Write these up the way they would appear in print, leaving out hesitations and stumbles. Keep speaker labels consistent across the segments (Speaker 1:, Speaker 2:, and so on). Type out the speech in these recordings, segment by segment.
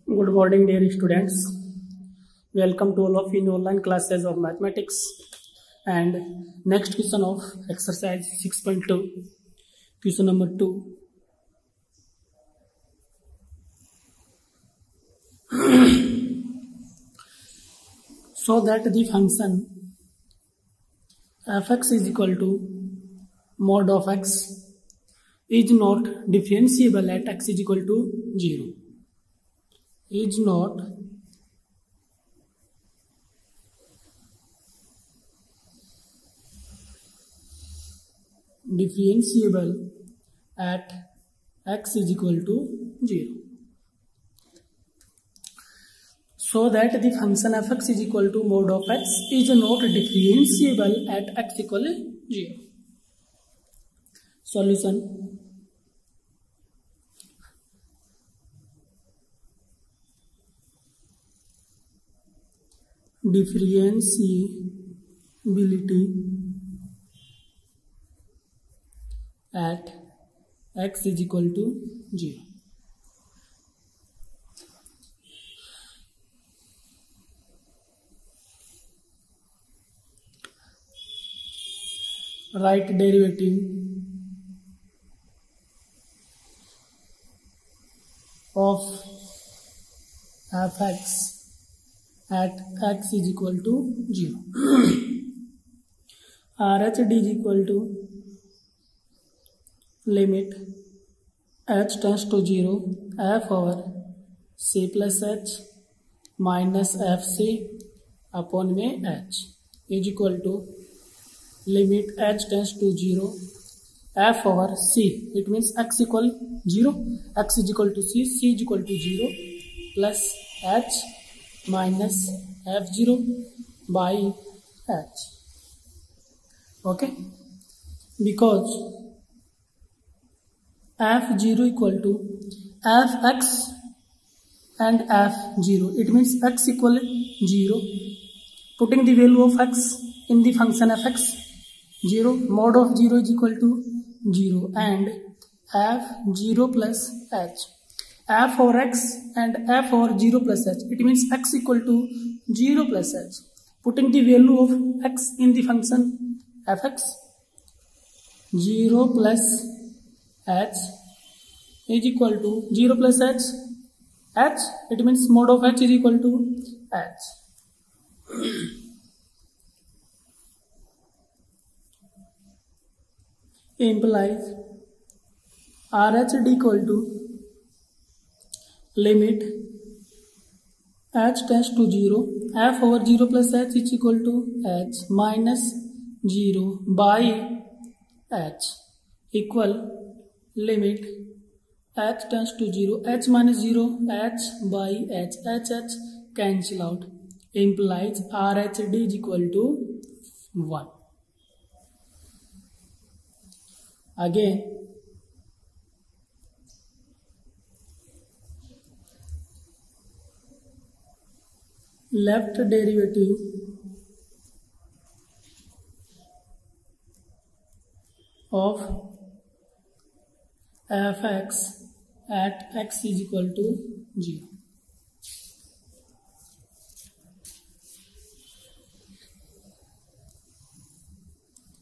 Speaker 1: Good morning, dear students. Welcome to all of you in online classes of mathematics. And next question of exercise 6.2, question number 2. So that the function fx is equal to mod of x is not differentiable at x is equal to 0. Is not differentiable at x is equal to 0. So that the function fx is equal to mod of x is not differentiable at x equal to 0. Solution. Differentiability at x is equal to 0. Right derivative of fx at x is equal to 0. RHD is equal to limit h tends to 0 f over c plus h minus fc upon में h is equal to limit h tends to 0 f over c. It means x equal 0, x is equal to c is equal to 0 plus h minus f0 by h. Okay, because f0 equal to fx and f0, it means x equal 0. Putting the value of x in the function fx, 0, mod of 0 is equal to 0 and f0 plus h. F over x and f over 0 plus h, it means x equal to 0 plus h. Putting the value of x in the function fx, 0 plus h is equal to 0 plus h, it means mod of h is equal to h. Implies RHD equal to limit h tends to 0 f over 0 plus h is equal to h minus 0 by h equal limit h tends to 0 h minus 0 h by h cancel out, implies RHD is equal to 1. Again, left derivative of fx at x is equal to 0.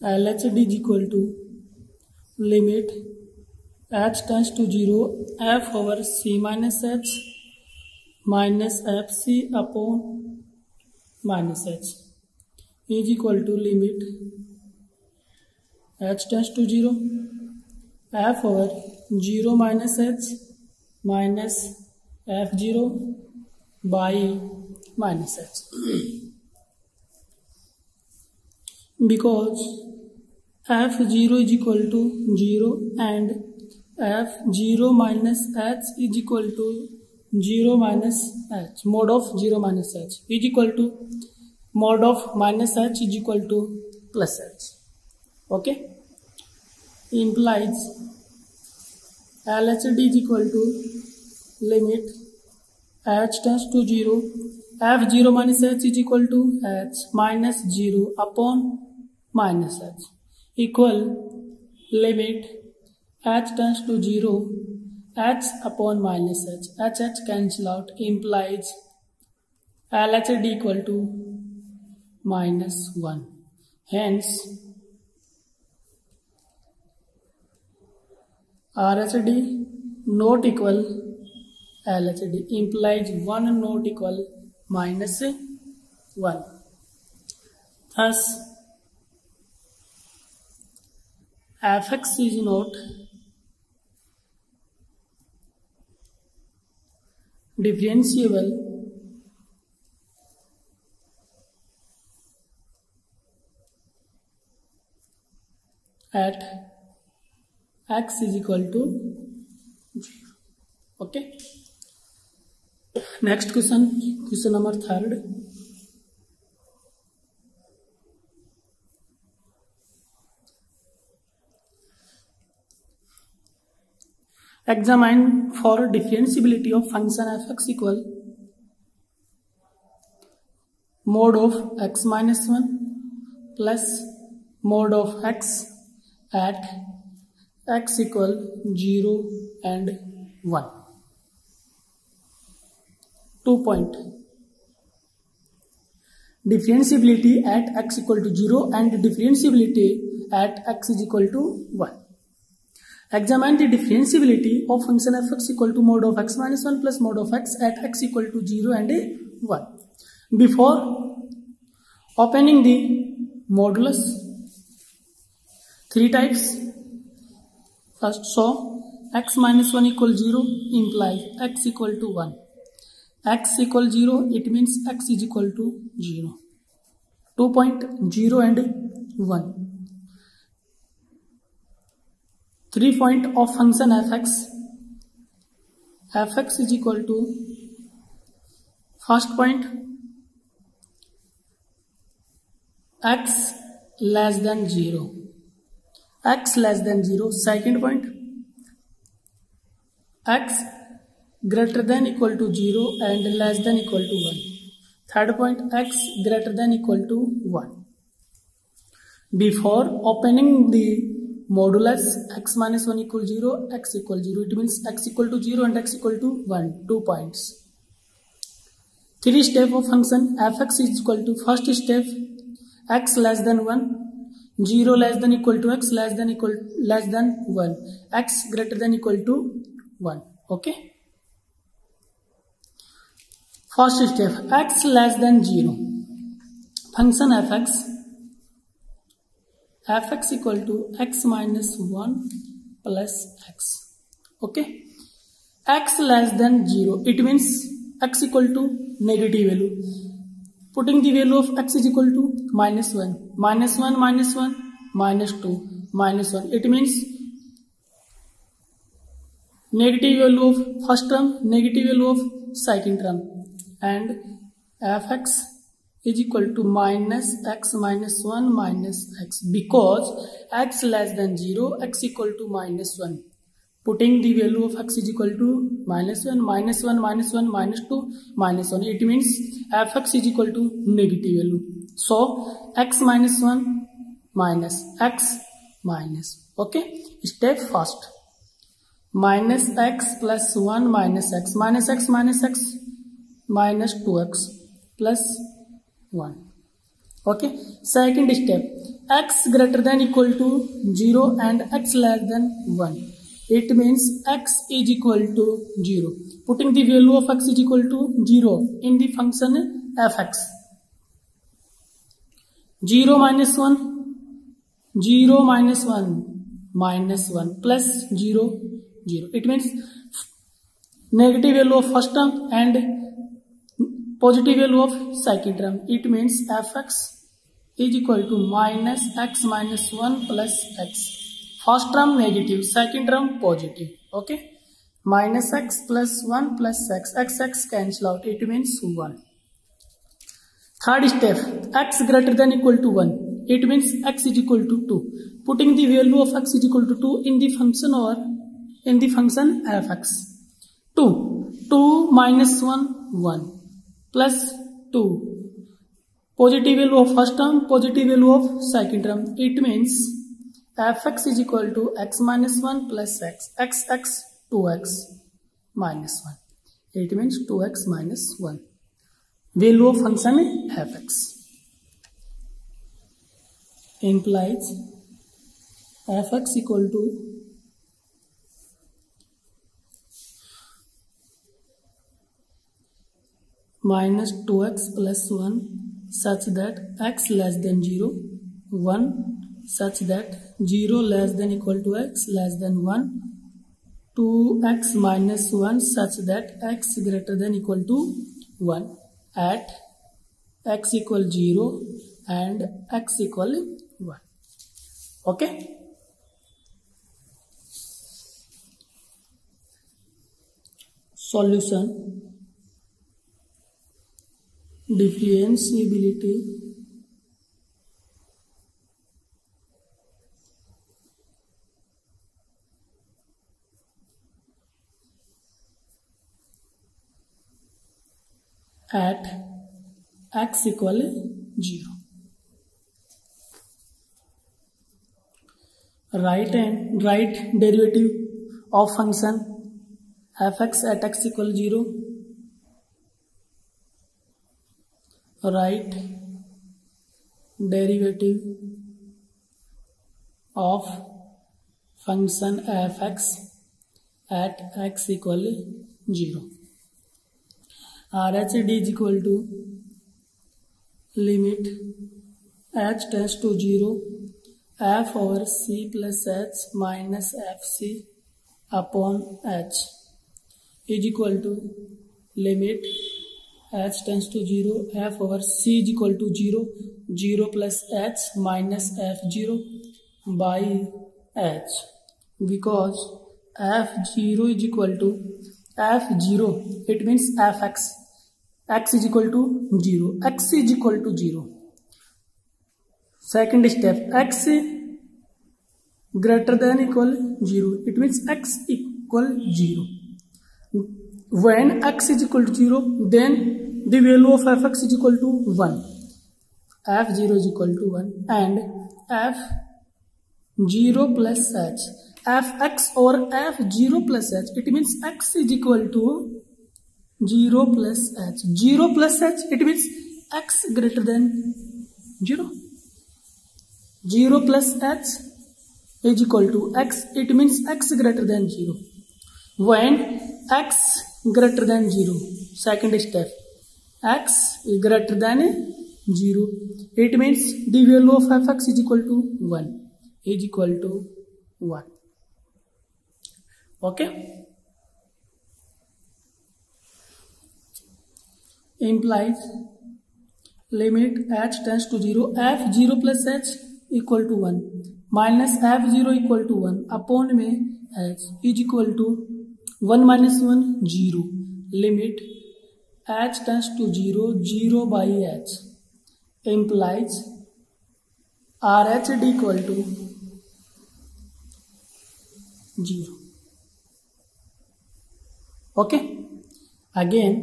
Speaker 1: LHD is equal to limit h tends to 0 f over c minus h minus fc upon minus h is equal to limit h tends to 0 f over 0 minus h minus f0 by minus h. Because f0 is equal to 0 and f0 minus h is equal to 0 minus h, mod of 0 minus h is equal to mod of minus h is equal to plus h. Okay, implies LHD is equal to limit h tends to 0 f0 minus h is equal to h minus 0 upon minus h equal limit h tends to 0 h upon minus h cancel out, implies LHD equal to minus 1. Hence, RHD not equal LHD, implies 1 not equal minus 1. Thus, fx is not differentiable at x is equal to 0. Okay. Next question number 3rd. Examine for differentiability of function fx equal mod of x minus 1 plus mod of x at x equal 0 and 1. 2 point. Differentiability at x equal to 0 and differentiability at x is equal to 1. Examine the differentiability of function fx equal to mod of x minus 1 plus mod of x at x equal to 0 and 1. Before opening the modulus, 3 types. First, so x minus 1 equal 0 implies x equal to 1. X equal 0, it means x is equal to 0. 2 point 0 and 1. 3 point of function fx is equal to, first point, x less than 0. X less than 0. Second point, x greater than equal to 0 and less than equal to 1. Third point, x greater than equal to 1. Before opening the modulus x minus 1 equal 0, x equal 0, it means x equal to 0 and x equal to 1, 2 points. 3 step of function fx is equal to, first step, x less than 1, 0 less than equal to x less than 1, x greater than equal to 1. Okay. First step, x less than 0. Function fx equal to x minus 1 plus x. Okay. X less than 0. It means x equal to negative value. Putting the value of x is equal to minus 1. Minus 1, minus 1, minus 2, minus 1. It means negative value of first term, negative value of second term. And fx is equal to minus x minus 1 minus x, because x less than 0, x equal to minus 1. Putting the value of x is equal to minus 1, minus 1, minus 1, minus 2, minus 1. It means fx is equal to negative value. So x minus 1 minus x minus. Okay. Step first. Minus x plus 1 minus x minus x minus x minus 2x plus 1. Okay. Second step, x greater than equal to 0 and x less than 1. It means x is equal to 0. Putting the value of x is equal to 0 in the function fx. 0 minus 1, 0 minus 1, minus 1 plus 0, 0. It means negative value of first term and positive value of second term. It means fx is equal to minus x minus 1 plus x. First term negative, second term positive. Okay. Minus x plus 1 plus x. X cancel out. It means 1. Third step, x greater than equal to 1. It means x is equal to 2. Putting the value of x is equal to 2 in the function or in the function fx. 2 minus 1, 1 plus 2. Positive value of first term, positive value of second term. It means fx is equal to x minus 1 plus x. X 2 2x minus 1. It means 2x minus 1. Value of function fx implies fx equal to minus 2x plus 1 such that x less than 0, 1 such that 0 less than equal to x less than 1, 2x minus 1 such that x greater than equal to 1 at x equal 0 and x equal 1. Okay. Solution: differentiability at x equal 0. Right derivative of function fx at x equal 0. Right derivative of function fx at x equal 0. RHD is equal to limit h tends to 0 f over c plus h minus fc upon h is equal to limit h tends to 0 f over c is equal to 0 0 plus h minus f0 by h, because f0 is equal to f0, it means fx, x is equal to 0, x is equal to 0. Second step, x greater than equal 0, it means x equal 0. When x is equal to 0, then the value of fx is equal to 1, f0 is equal to 1 and f0 plus h, fx or f0 plus h, it means x is equal to 0 plus h, 0 plus h, it means x greater than 0, 0 plus h is equal to x, it means x greater than 0. When x greater than 0, second step, x greater than 0, it means the value of fx is equal to 1, is equal to 1. Okay. Implies limit h tends to 0 f0 plus h equal to 1 minus f0 equal to 1 upon में h is equal to 1 minus 1 0, limit h tends to 0 0 by h implies RHD equal to 0. Okay. Again,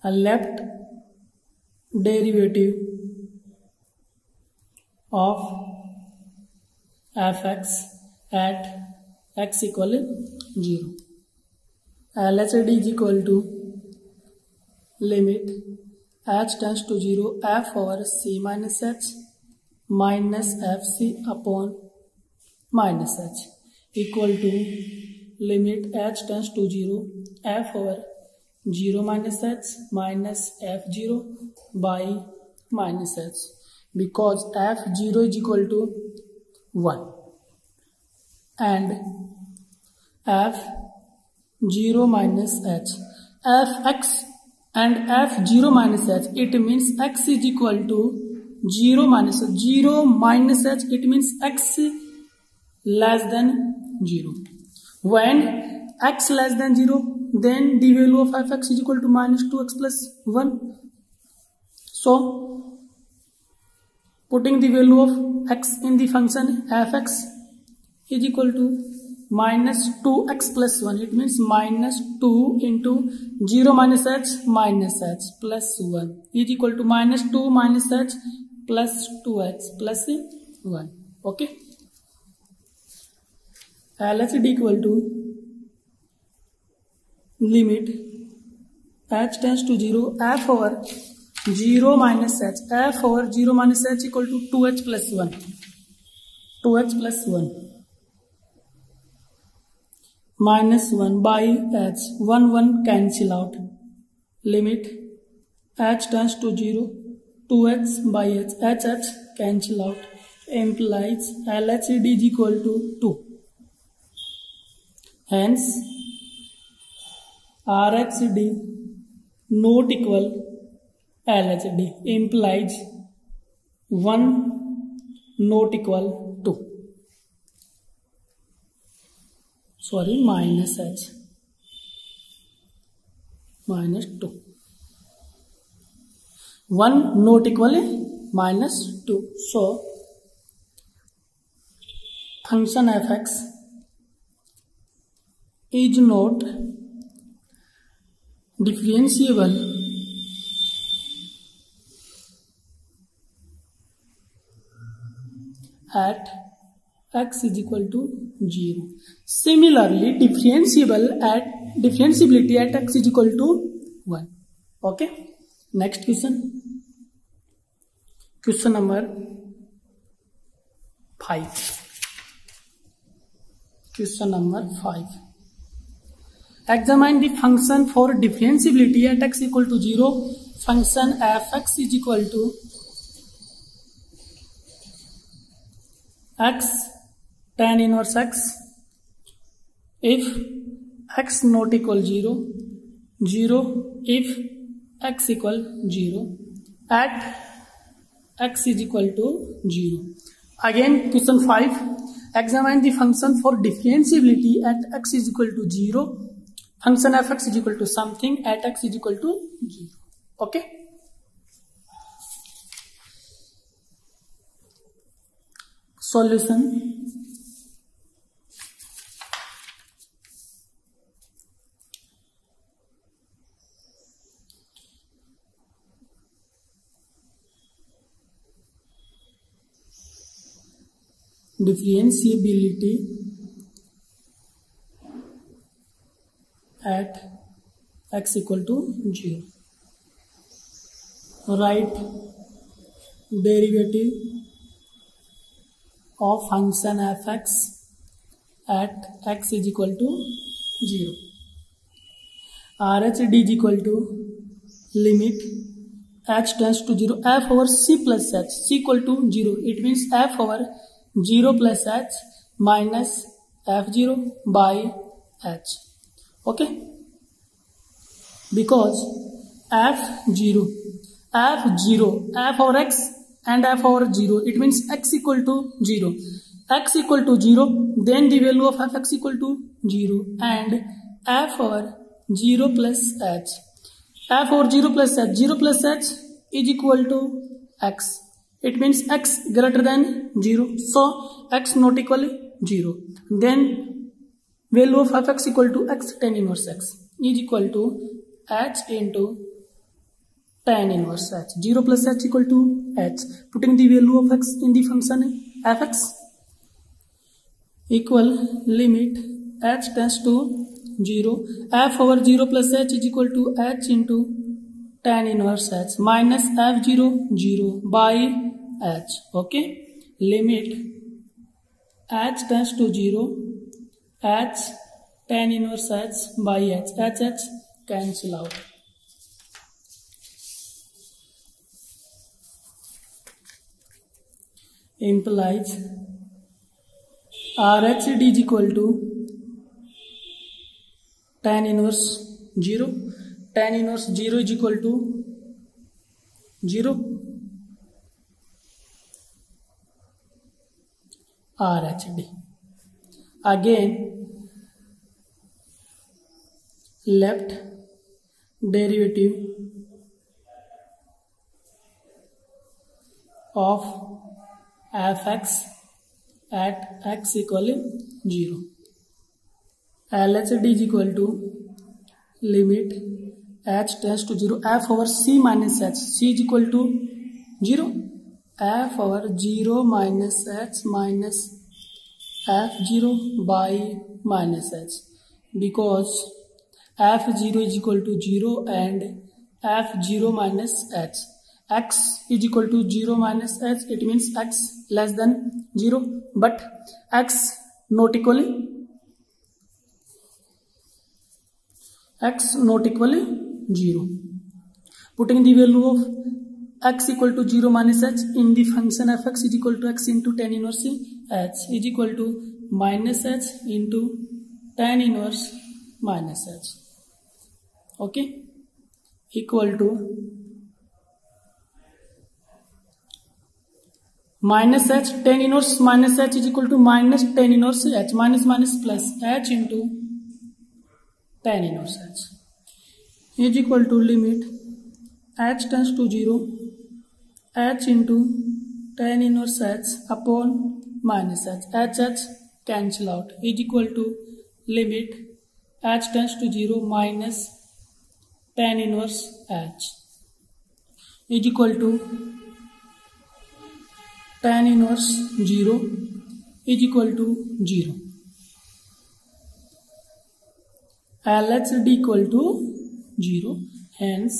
Speaker 1: a left derivative of fx at x equal 0. LHD is equal to limit h tends to 0 f over c minus h minus fc upon minus h equal to limit h tends to 0 f over 0 minus h minus f0 by minus h, because f0 is equal to 1 and f0 minus h, fx and f0 minus h, it means x is equal to 0 minus h, 0 minus h, it means x less than 0. When x less than 0, then the value of fx is equal to minus 2x plus 1. So, putting the value of x in the function fx is equal to minus 2x plus 1. It means minus 2 into 0 minus h minus h plus 1 is equal to minus 2 minus h plus 2x plus 1. Okay. LHD equal to limit h tends to 0 f over 0 minus h. F over 0 minus h equal to 2h plus 1. 2h plus 1 minus 1 by h. 1 cancel out. Limit h tends to 0. 2h by h. H cancel out. Implies LHD is equal to 2. Hence RHD not equal LHD. Implies 1 not equal 2. Sorry, minus h. Minus 2. 1 not equal minus 2. So, function fx is not differentiable at x is equal to 0. Similarly, differentiability at x is equal to 1. Okay. Next question. Question number 5. Question number 5. Examine the function for differentiability at x equal to 0. Function fx is equal to x tan inverse x if x not equal 0, 0 if x equal 0 at x is equal to 0. Again, question 5. Examine the function for differentiability at x is equal to 0. Function fx is equal to something at x is equal to 0. Okay. Solution. Differentiability at x equal to 0. Write derivative of function fx at x is equal to 0. RHD is equal to limit h tends to 0 f over c plus h. C equal to 0. It means f over 0 plus h minus f0 by h. Okay. Because f0 f over x and f over 0, it means x equal to 0. X equal to 0, then the value of fx equal to 0 and f over 0 plus h. F over 0 plus h, 0 plus h is equal to x. It means x greater than 0. So, x not equal 0. Then, value of fx equal to x tan inverse x is equal to h into tan inverse h. 0 plus h equal to h. Putting the value of x in the function fx equal limit h tends to 0. F over 0 plus h is equal to h into tan inverse h minus f0 0 by h. Okay. Limit h tends to 0. H tan inverse h by h. H cancel out. Implies RHD is equal to tan inverse 0. Tan inverse 0 is equal to 0. RHD. Again, left derivative of fx at x equal 0. LHD is equal to limit h tends to 0 f over c minus h. C is equal to 0. F over 0 minus h minus f0 by minus h, because f0 is equal to 0 and f0 minus h. X is equal to 0 minus h, it means x less than 0, but x not equal 0. Putting the value of x equal to 0 minus h in the function fx is equal to x into tan inverse h is equal to minus h into tan inverse minus h. Okay, equal to minus h, tan inverse minus h is equal to minus tan inverse h, minus minus plus h into tan inverse h is equal to limit h tends to 0 h into tan inverse h upon minus h cancel out is equal to limit h tends to 0 minus tan inverse h is equal to tan inverse 0 is equal to 0. LHD equal to 0, hence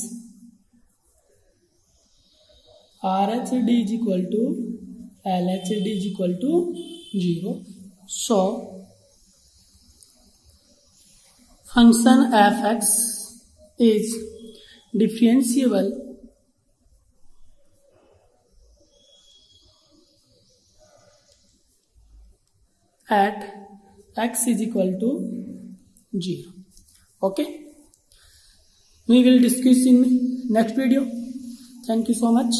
Speaker 1: RHD is equal to LHD is equal to 0. So function fx is differentiable at x is equal to 0. Okay, we will discuss in next video. Thank you so much.